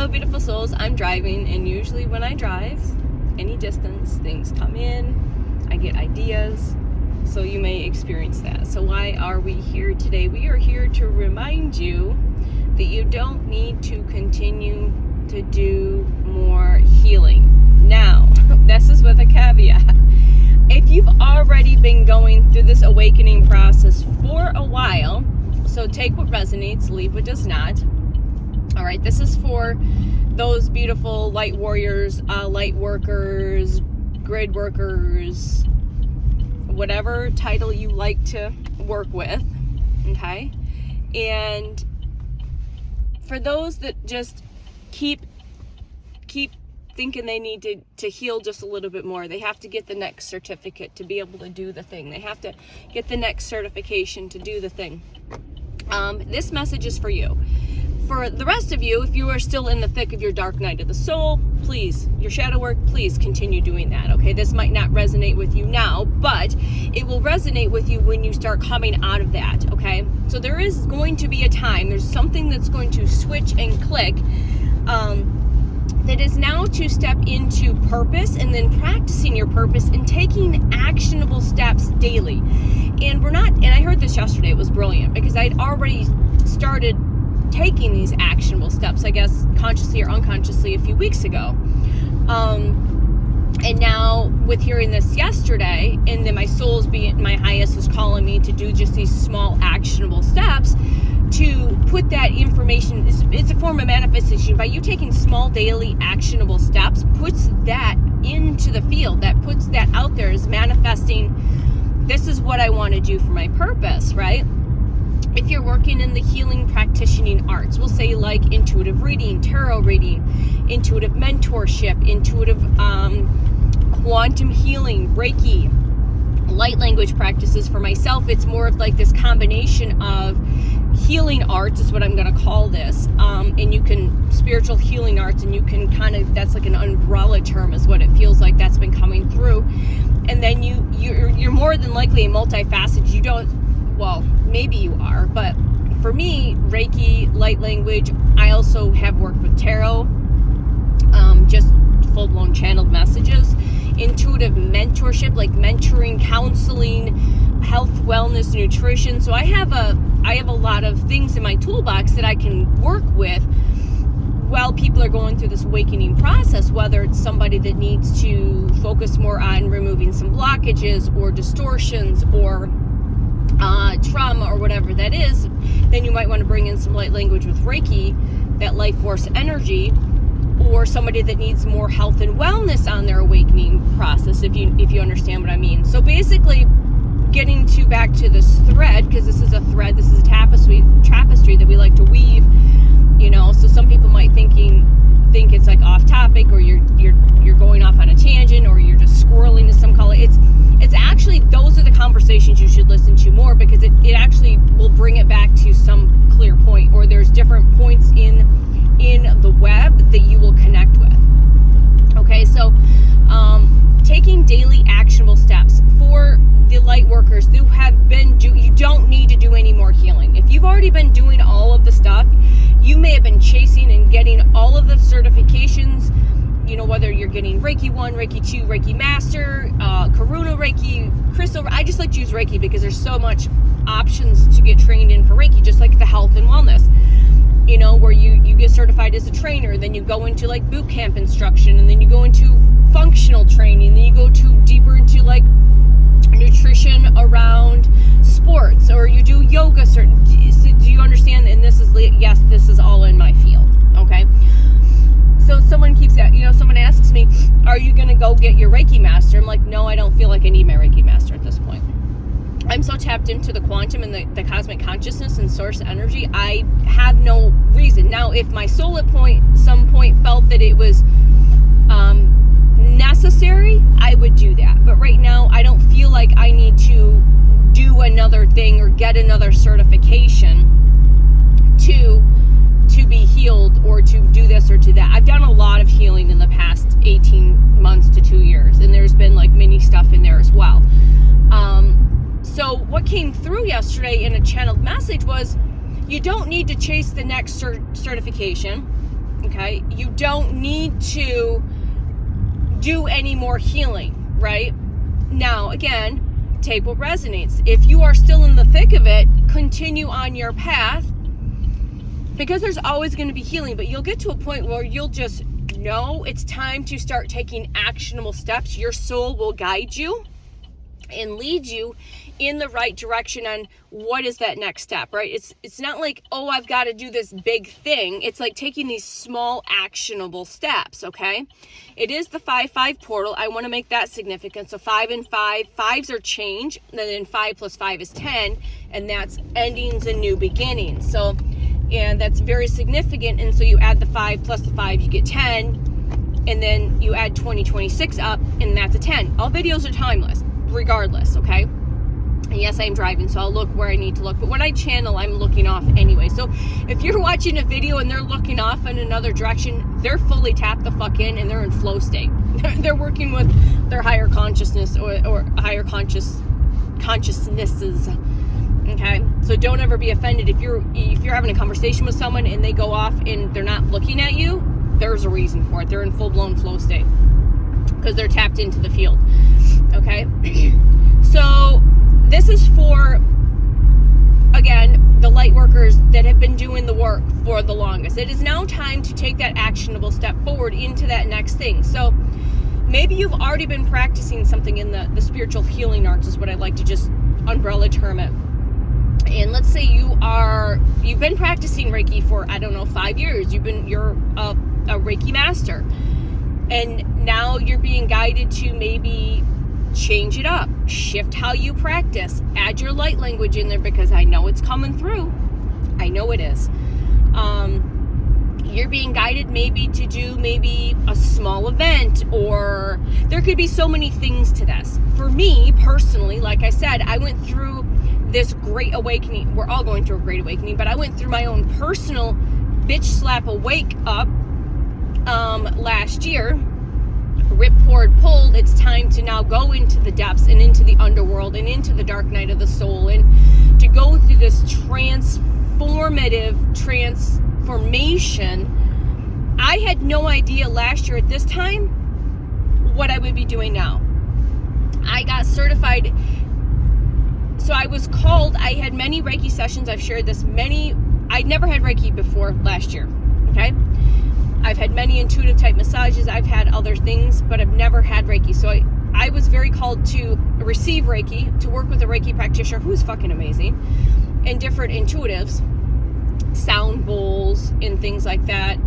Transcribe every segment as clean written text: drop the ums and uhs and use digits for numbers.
beautiful souls. I'm driving, and usually when I drive any distance, things come in, I get ideas, so you may experience that. So why are we here today? We are here to remind you that you don't need to continue to do more healing. Now, this is with a caveat. If you've already been going through this awakening process for a while, so take what resonates, leave what does not. All right, this is for those beautiful light warriors, light workers, grid workers, whatever title you like to work with, okay? And for those that just keep thinking they need to heal just a little bit more, they have to get the next certificate to be able to do the thing. They have to get the next certification to do the thing. This message is for you. For the rest of you, if you are still in the thick of your dark night of the soul, please, your shadow work, please continue doing that, okay? This might not resonate with you now, but it will resonate with you when you start coming out of that, okay? So there is going to be a time, there's something that's going to switch and click, that is now to step into purpose and then practicing your purpose and taking actionable steps daily. And I heard this yesterday, it was brilliant, because I'd already started taking these actionable steps, I guess, consciously or unconsciously a few weeks ago. And now with hearing this yesterday, and then my highest was calling me to do just these small actionable steps to put that information, it's a form of manifestation. By you taking small daily actionable steps, puts that into the field, that puts that out there as manifesting, this is what I want to do for my purpose, right? If you're working in the healing practicing arts, we'll say like intuitive reading, tarot reading, intuitive mentorship, intuitive quantum healing, Reiki, light language practices. For myself, it's more of like this combination of healing arts is what I'm going to call this, and you can, spiritual healing arts, and you can kind of, that's like an umbrella term is what it feels like that's been coming through. And then you're more than likely a multifaceted. You don't, well, maybe you are, but for me, Reiki, light language, I also have worked with tarot, just full-blown channeled messages, intuitive mentorship, like mentoring, counseling, health, wellness, nutrition. So I have a lot of things in my toolbox that I can work with while people are going through this awakening process, whether it's somebody that needs to focus more on removing some blockages or distortions or trauma or whatever that is. Then you might want to bring in some light language with Reiki, that life force energy, or somebody that needs more health and wellness on their awakening process, if you understand what I mean. So basically, getting back to this thread, because this is a thread, this is a tapestry that we like to weave, you know. So some people might think it's like off topic, or you're going off on a tangent, or you're just squirreling to some color. It's actually, those are the conversations you should listen to more, because it actually will bring it back to some clear point, or there's different points in the web that you will connect with. Okay, so taking daily actionable steps for the light workers who have been you don't need to do any more healing. If you've already been doing all of the stuff, you may have been chasing and getting all of the certifications, you know, whether you're getting Reiki 1, Reiki 2, Reiki Master, Karuna Reiki, Crystal. I just like to use Reiki because there's so much options to get trained in for Reiki, just like the health and wellness, you know, where you get certified as a trainer, then you go into like boot camp instruction, and then you go into functional training, then you go deeper into like nutrition around sports, or you do yoga. Do you understand? And this is all in my field, okay? So someone asks me, are you going to go get your Reiki Master? I'm like, no, I don't feel like I need my Reiki Master at this point. I'm so tapped into the quantum and the cosmic consciousness and source energy, I have no reason. Now, if my soul at some point felt that it was necessary, I would do that. But right now, I don't feel like I need to do another thing or get another certification to be healed, or to do this or to that. I've done a lot of healing in the past 18 months to 2 years, and there's been like mini stuff in there as well. So what came through yesterday in a channeled message was, you don't need to chase the next certification. Okay? You don't need to do any more healing, right? Now, again, take what resonates. If you are still in the thick of it, continue on your path, because there's always going to be healing, but you'll get to a point where you'll just know it's time to start taking actionable steps. Your soul will guide you and lead you in the right direction on what is that next step, right? It's not like, oh, I've got to do this big thing. It's like taking these small actionable steps, okay? It is the 5-5 portal. I want to make that significant. So 5 and 5, 5s are change, and then 5 plus 5 is 10, and that's endings and new beginnings. So, and that's very significant. And so you add the 5 plus the 5, you get 10, and then you add 2026 up, and that's a 10. All videos are timeless, regardless, okay? And yes, I'm driving, so I'll look where I need to look. But when I channel, I'm looking off anyway. So if you're watching a video and they're looking off in another direction, they're fully tapped the fuck in and they're in flow state. They're working with their higher consciousness or higher consciousnesses. Okay? So don't ever be offended if you're having a conversation with someone and they go off and they're not looking at you. There's a reason for it. They're in full-blown flow state because they're tapped into the field. Okay? So this is for, again, the light workers that have been doing the work for the longest. It is now time to take that actionable step forward into that next thing. So maybe you've already been practicing something in the spiritual healing arts, is what I like to just umbrella term it. And let's say you've been practicing Reiki for, 5 years. You're a Reiki master. And now you're being guided to maybe change it up, shift how you practice, add your light language in there, because I know it's coming through. I know it is. You're being guided maybe to do maybe a small event, or there could be so many things to this. For me personally, like I said, I went through this great awakening. We're all going through a great awakening, but I went through my own personal bitch slap awake up last year. Ripcord pulled. It's time to now go into the depths and into the underworld and into the dark night of the soul, and to go through this transformation. I had no idea last year at this time what I would be doing now. I got certified. So I was called. I had many Reiki sessions. I've shared this. I'd never had Reiki before last year. Okay. I've had many intuitive type massages. I've had other things, but I've never had Reiki. So I was very called to receive Reiki, to work with a Reiki practitioner who's fucking amazing, and different intuitives, sound bowls and things like that,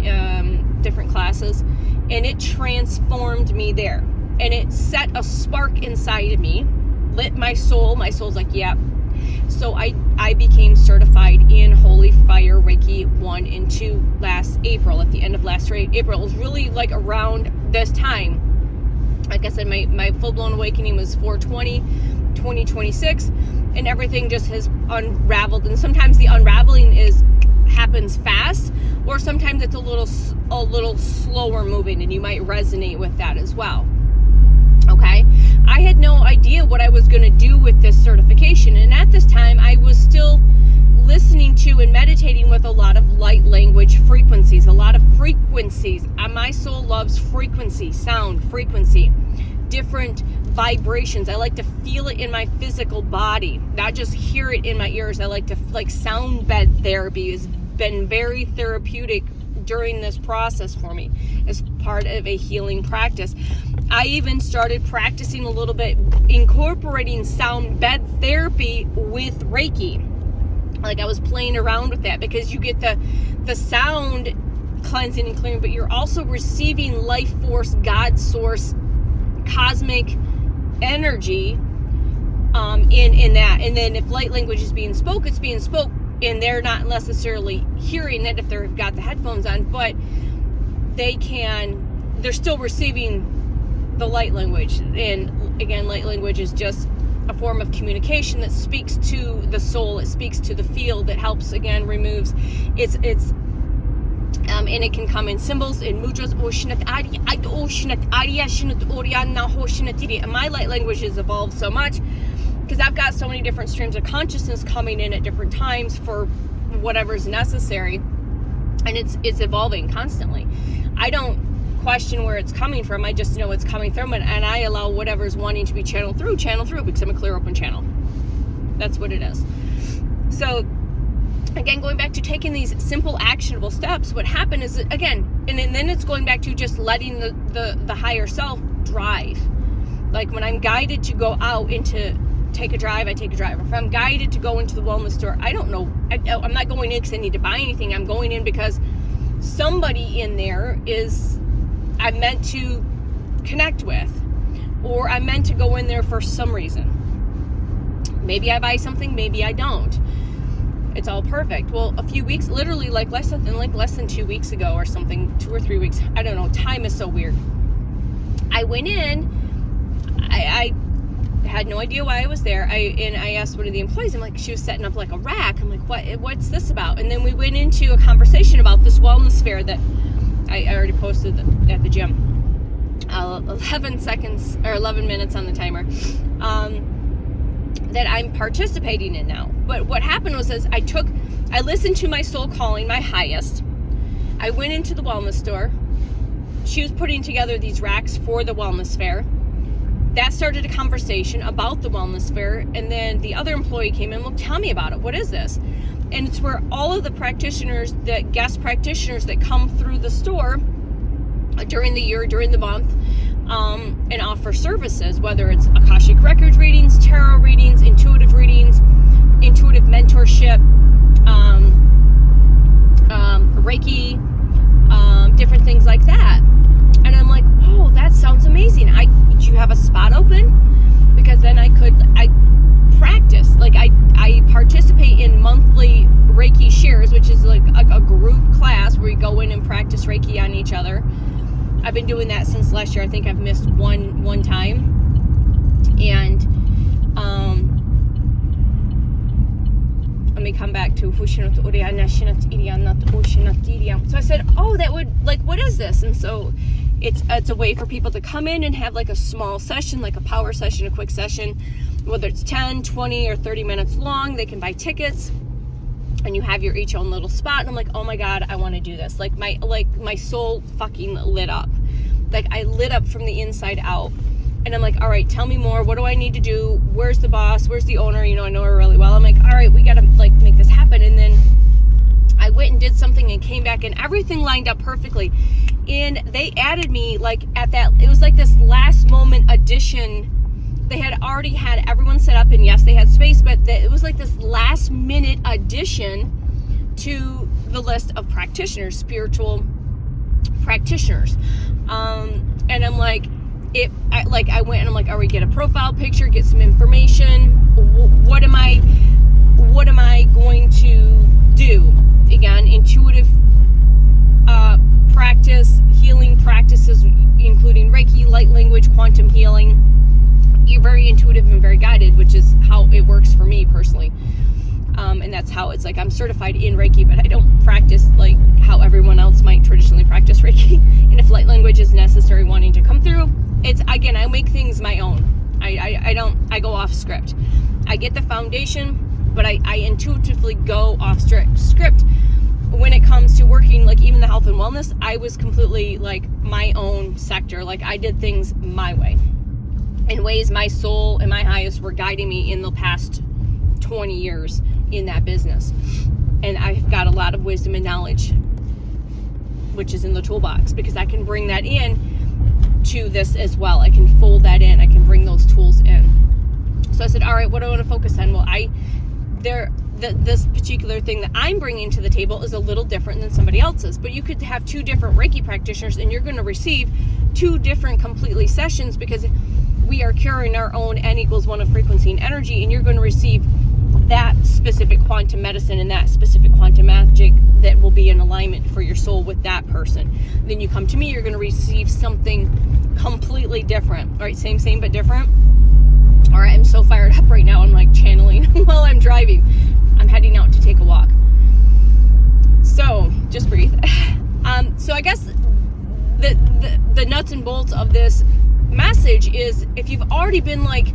different classes. And it transformed me there. And it set a spark inside of me, lit my soul. My soul's like, yep. So I became certified in Holy Fire Reiki 1 and 2 last April, at the end of last April. It was really like around this time. Like I said, my full-blown awakening was 4/20/2026, and everything just has unraveled. And sometimes the unraveling happens fast, or sometimes it's a little slower moving, and you might resonate with that as well. Okay, I had no idea what I was going to do with this certification, and at this time I was still listening to and meditating with a lot of light language frequencies, a lot of frequencies. My soul loves frequency, sound, frequency, different vibrations. I like to feel it in my physical body, not just hear it in my ears. I like sound bed therapy has been very therapeutic during this process for me as part of a healing practice. I even started practicing a little bit, incorporating sound bed therapy with Reiki. Like I was playing around with that, because you get the sound cleansing and clearing, but you're also receiving life force, God source, cosmic energy in that. And then if light language is being spoke, it's being spoke, and they're not necessarily hearing it if they've got the headphones on, but they're still receiving the light language. And again, light language is just a form of communication that speaks to the soul. It speaks to the field. It helps, again, removes and it can come in symbols, in mudras. And my light language has evolved so much because I've got so many different streams of consciousness coming in at different times for whatever's necessary. And it's evolving constantly. I don't question where it's coming from. I just know it's coming from, and I allow whatever's wanting to be channeled through because I'm a clear, open channel. That's what it is. So again, going back to taking these simple, actionable steps, what happened is, again, and then it's going back to just letting the higher self drive. Like when I'm guided to go out into take a drive, I take a drive. If I'm guided to go into the wellness store, I don't know. I'm not going in because I need to buy anything. I'm going in because somebody in there I'm meant to connect with, or I'm meant to go in there for some reason. Maybe I buy something, maybe I don't. It's all perfect. Well, a few weeks, literally less than 2 weeks ago or something, 2 or 3 weeks. I don't know. Time is so weird. I went in. I had no idea why I was there. I asked one of the employees. I'm like, she was setting up like a rack. I'm like, what's this about? And then we went into a conversation about this wellness fair that I already posted at the gym. 11 minutes on the timer. That I'm participating in now. But what happened was I listened to my soul calling, my highest. I went into the wellness store. She was putting together these racks for the wellness fair. That started a conversation about the wellness fair, and then the other employee came in, well, tell me about it. What is this? And it's where all of the practitioners, the guest practitioners that come through the store during the year, during the month, and offer services, whether it's Akashic Records readings, tarot readings, intuitive mentorship, Reiki, different things like that. And I'm like, oh, that sounds amazing. Do you have a spot open? Because then I practice. Like I participate in monthly Reiki shares, which is like a group class where we go in and practice Reiki on each other. I've been doing that since last year. I think I've missed one time. And let me come back to so I said, oh, that would, like, what is this? And so it's a way for people to come in and have like a small session, like a power session, a quick session, whether it's 10, 20, or 30 minutes long. They can buy tickets and you have your each own little spot. And I'm like, oh my God, I want to do this. Like my soul fucking lit up. Like I lit up from the inside out. And I'm like, all right, tell me more. What do I need to do? Where's the boss? Where's the owner? I know her really well. I'm like, all right, we got to like make this happen. And then I went and did something and came back and everything lined up perfectly. And they added me like it was like this last moment addition. They had already had everyone set up, and yes, they had space, but it was like this last minute addition to the list of practitioners, spiritual practitioners. And I'm like, I went and I'm like, all right, get a profile picture, get some information. What am I going to do? Again, intuitive practice, healing practices, including Reiki, light language, quantum healing. You're very intuitive and very guided, which is how it works for me personally. And that's how it's like, I'm certified in Reiki, but I don't practice like how everyone else might traditionally practice Reiki. And if light language is necessary wanting to come through, it's, again, I make things my own. I go off script. I get the foundation, but I intuitively go off script. When it comes to working, like even the health and wellness, I was completely like my own sector. Like I did things my way, in ways my soul and my highest were guiding me in the past 20 years in that business. And I've got a lot of wisdom and knowledge, which is in the toolbox, because I can bring that in to this as well. I can fold that in. I can bring those tools in. So I said, all right, what do I want to focus on? Well, this particular thing that I'm bringing to the table is a little different than somebody else's. But you could have two different Reiki practitioners and you're going to receive two different completely sessions, because we are carrying our own N=1 of frequency and energy, and you're going to receive that specific quantum medicine and that specific quantum magic that will be in alignment for your soul with that person. Then you come to me, you're going to receive something completely different. All right, same but different. All right, I'm so fired up right now. I'm like channeling while I'm driving. I'm heading out to take a walk. So just breathe. So I guess the nuts and bolts of this message is, if you've already been like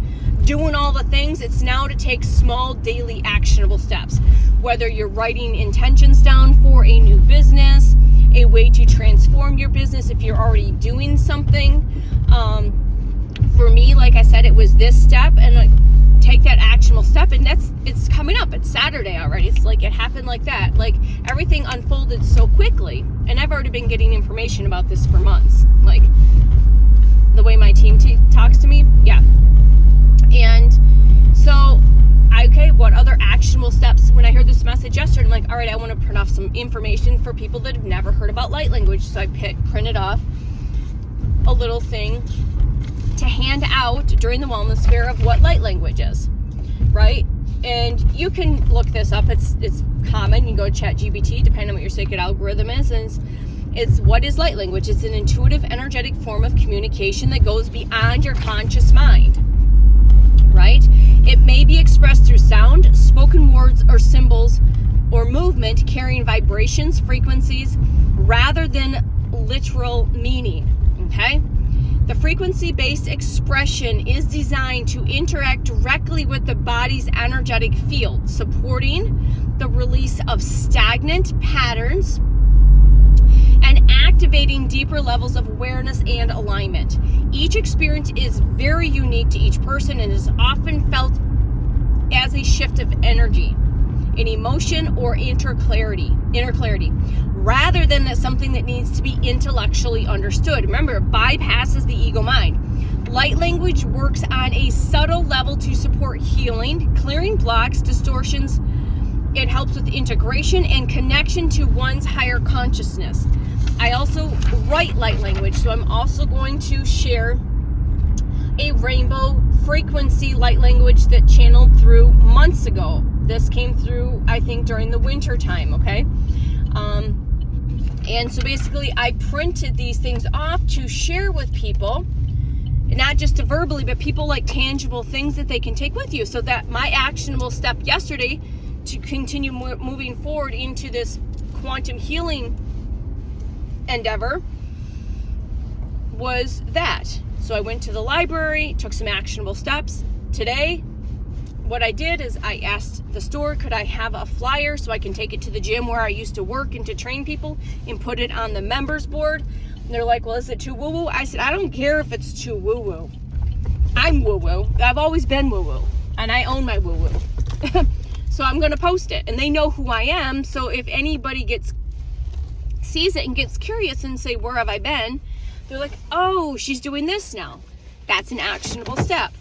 doing all the things. It's now to take small daily actionable steps, whether you're writing intentions down for a new business, a way to transform your business if you're already doing something. For me, like I said, it was this step, and like, take that actionable step, and it's coming up. It's Saturday already. It's like it happened like that. Like everything unfolded so quickly, and I've already been getting information about this for months. Like the way my team talks to me, yeah. And so, okay, what other actionable steps? When I heard this message yesterday, I'm like, all right, I want to print off some information for people that have never heard about light language. So I printed off a little thing to hand out during the wellness fair of what light language is, right? And you can look this up. It's common. You go to ChatGPT, depending on what your sacred algorithm is, and it's what is light language? It's an intuitive, energetic form of communication that goes beyond your conscious mind, right? It may be expressed through sound, spoken words, or symbols, or movement carrying vibrations, frequencies, rather than literal meaning, okay? The frequency-based expression is designed to interact directly with the body's energetic field, supporting the release of stagnant patterns and activating deeper levels of awareness and alignment. Each experience is very unique to each person and is often felt as a shift of energy, an emotion, or inner clarity, rather than something that needs to be intellectually understood. Remember, it bypasses the ego mind. Light language works on a subtle level to support healing, clearing blocks, distortions. It helps with integration and connection to one's higher consciousness. I also write light language, so I'm also going to share a rainbow frequency light language that channeled through months ago. This came through, I think, during the winter time, okay? And so basically I printed these things off to share with people, not just to verbally, but people like tangible things that they can take with you. So that my actionable step yesterday to continue moving forward into this quantum healing endeavor was that. So I went to the library, took some actionable steps. Today, what I did is I asked the store, could I have a flyer so I can take it to the gym where I used to work and to train people and put it on the members board. And they're like, well, is it too woo-woo? I said, I don't care if it's too woo-woo. I'm woo-woo. I've always been woo-woo, and I own my woo-woo. So I'm going to post it, and they know who I am. So if anybody sees it and gets curious and say, where have I been? They're like, oh, she's doing this now. That's an actionable step.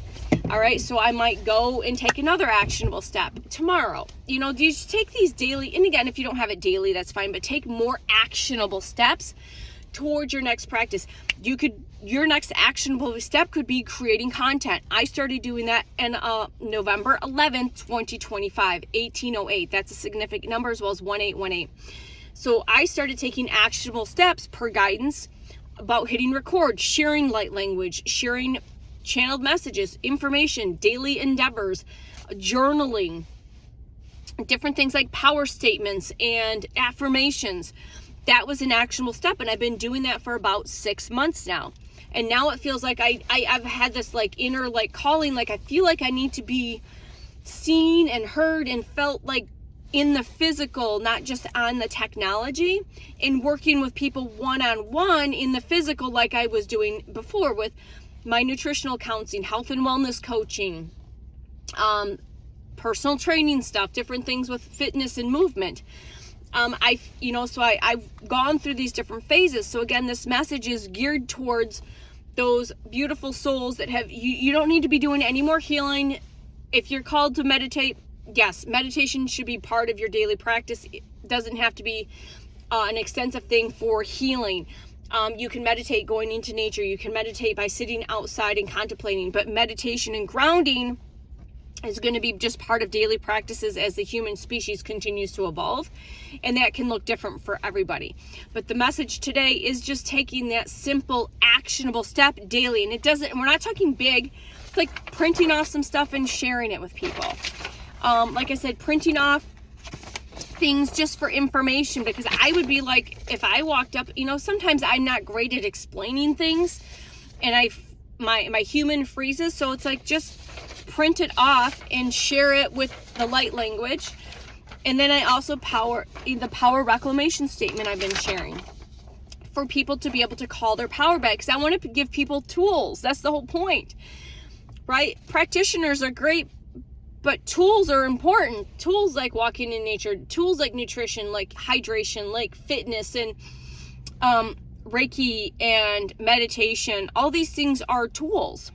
All right, so I might go and take another actionable step tomorrow. You know, you just take these daily, and again, if you don't have it daily, that's fine, but take more actionable steps towards your next practice. Your next actionable step could be creating content. I started doing that in November 11th, 2025, 1808. That's a significant number, as well as 1818. So I started taking actionable steps per guidance about hitting record, sharing light language, sharing channeled messages, information, daily endeavors, journaling, different things like power statements and affirmations. That was an actionable step, and I've been doing that for about 6 months now. And now it feels like I've had this like inner like calling, like I feel like I need to be seen and heard and felt like in the physical, not just on the technology, and working with people one-on-one in the physical like I was doing before with my nutritional counseling, health and wellness coaching, personal training stuff, different things with fitness and movement. I've gone through these different phases. So again, this message is geared towards those beautiful souls that have, you don't need to be doing any more healing. If you're called to meditate, yes, meditation should be part of your daily practice. It doesn't have to be an extensive thing for healing. You can meditate going into nature. You can meditate by sitting outside and contemplating, but meditation and grounding is going to be just part of daily practices as the human species continues to evolve, and that can look different for everybody. But the message today is just taking that simple actionable step daily, and we're not talking big. It's like printing off some stuff and sharing it with people. Like I said, printing off things just for information, because I would be like, if I walked up, sometimes I'm not great at explaining things, and my human freezes, so it's like just print it off and share it with the light language. And then I also the power reclamation statement I've been sharing for people to be able to call their power back, because I want to give people tools. That's the whole point, right? Practitioners are great, but tools are important. Tools like walking in nature, tools like nutrition, like hydration, like fitness, and Reiki and meditation. All these things are tools.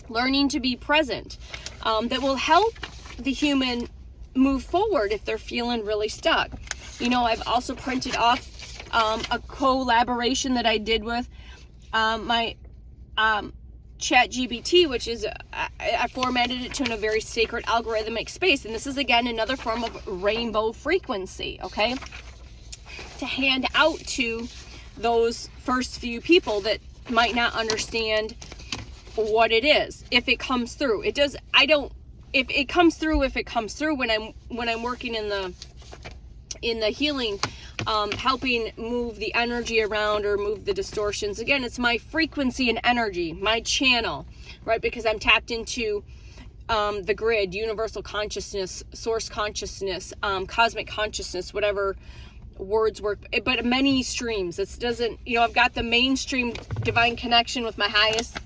Learning to be present, that will help the human move forward if they're feeling really stuck. I've also printed off a collaboration that I did with my ChatGPT, which is I formatted it to in a very sacred algorithmic space, and this is again another form of rainbow frequency, okay, to hand out to those first few people that might not understand what it is. If it comes through, it does. If it comes through when I'm working in the healing, helping move the energy around or move the distortions. Again, it's my frequency and energy, my channel, right? Because I'm tapped into the grid, universal consciousness, source consciousness, cosmic consciousness, whatever words work, but many streams. It doesn't, I've got the mainstream divine connection with my highest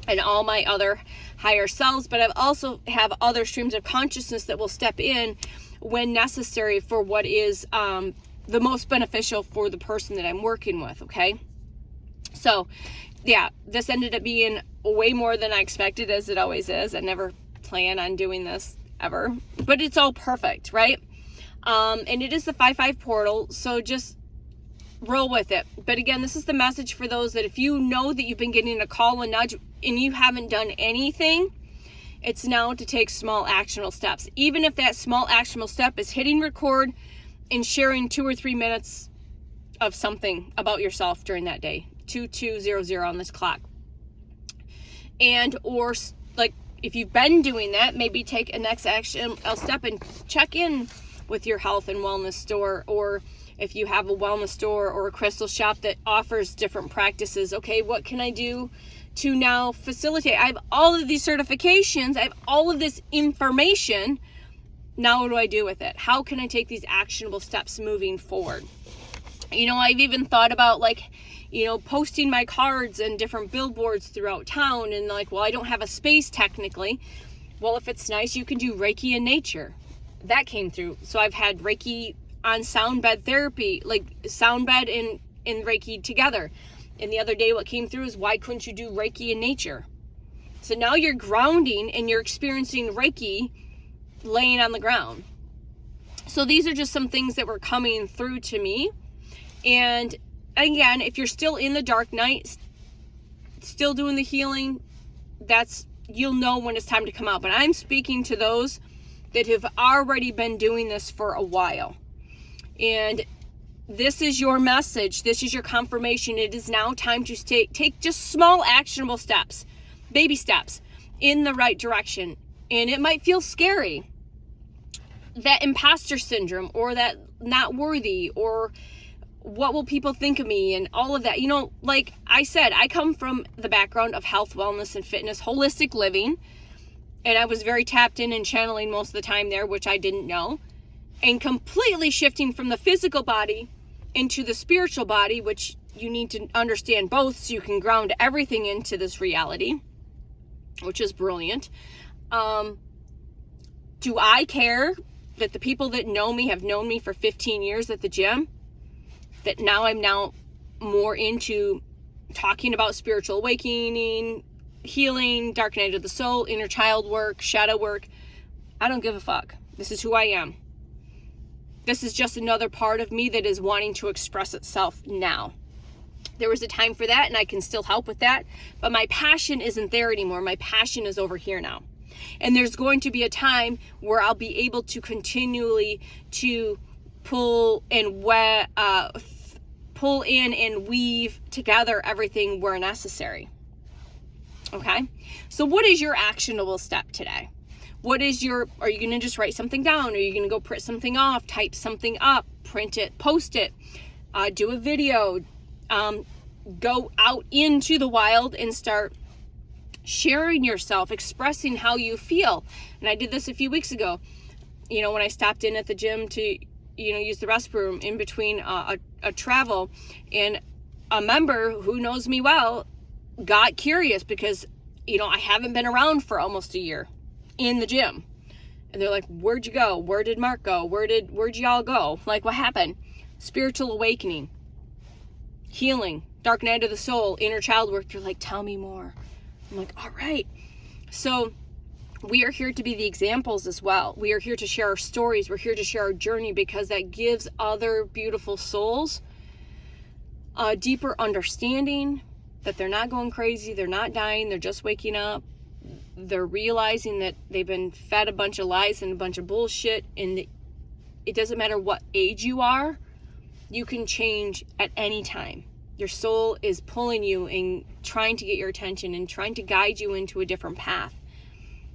and all my other higher selves, but I've also have other streams of consciousness that will step in when necessary for what is the most beneficial for the person that I'm working with, okay? So, yeah, this ended up being way more than I expected, as it always is. I never plan on doing this ever, but it's all perfect, right? And it is the 5/5 portal, so just roll with it. But again, this is the message for those that if you know that you've been getting a call, a nudge, and you haven't done anything, it's now to take small actionable steps. Even if that small actionable step is hitting record and sharing 2 or 3 minutes of something about yourself during that day, 2200 on this clock. And, or like, if you've been doing that, maybe take a next action step and check in with your health and wellness store, or if you have a wellness store or a crystal shop that offers different practices, okay, what can I do to now facilitate? I have all of these certifications, I have all of this information. Now what do I do with it? How can I take these actionable steps moving forward? I've even thought about posting my cards and different billboards throughout town, and I don't have a space technically. Well, if it's nice, you can do Reiki in nature. That came through. So I've had Reiki on sound bed therapy, like sound bed and Reiki together. And the other day what came through is, why couldn't you do Reiki in nature? So now you're grounding and you're experiencing Reiki laying on the ground. So these are just some things that were coming through to me. And again, if you're still in the dark night, still doing the healing, you'll know when it's time to come out. But I'm speaking to those that have already been doing this for a while. And this is your message. This is your confirmation. It is now time to take just small actionable steps, baby steps in the right direction. And it might feel scary. That imposter syndrome, or that not worthy, or what will people think of me, and all of that. Like I said, I come from the background of health, wellness, and fitness, holistic living. And I was very tapped in and channeling most of the time there, which I didn't know. And completely shifting from the physical body into the spiritual body, which you need to understand both so you can ground everything into this reality, which is brilliant. Do I care that the people that know me have known me for 15 years at the gym? That now I'm more into talking about spiritual awakening, healing, dark night of the soul, inner child work, shadow work. I don't give a fuck. This is who I am. This is just another part of me that is wanting to express itself now. There was a time for that, and I can still help with that, but my passion isn't there anymore. My passion is over here now. And there's going to be a time where I'll be able to continually to pull in and weave together everything where necessary. Okay? So what is your actionable step today? Are you going to just write something down? Are you going to go print something off, type something up, print it, post it, do a video, go out into the wild and start sharing yourself, expressing how you feel. And I did this a few weeks ago, when I stopped in at the gym to, use the restroom in between a travel, and a member who knows me well got curious because, I haven't been around for almost a year in the gym. And they're like, where'd you go? Where did Mark go? Where'd y'all go? Like, what happened? Spiritual awakening, healing, dark night of the soul, inner child work. You're like, tell me more. I'm like, all right. So we are here to be the examples as well. We are here to share our stories. We're here to share our journey, because that gives other beautiful souls a deeper understanding that they're not going crazy. They're not dying. They're just waking up. They're realizing that they've been fed a bunch of lies and a bunch of bullshit. And it doesn't matter what age you are. You can change at any time. Your soul is pulling you and trying to get your attention and trying to guide you into a different path.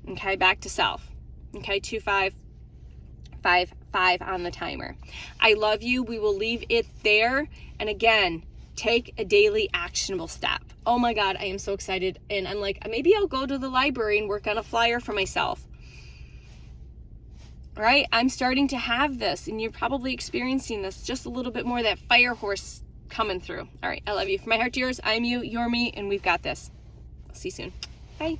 Okay, back to self. Okay, 2555 on the timer. I love you. We will leave it there. And again, take a daily actionable step. Oh my God, I am so excited. And I'm like, maybe I'll go to the library and work on a flyer for myself. All right, I'm starting to have this, and you're probably experiencing this, just a little bit more, that fire horse coming through. All right, I love you. From my heart to yours, I'm you, you're me, and we've got this. I'll see you soon. Bye.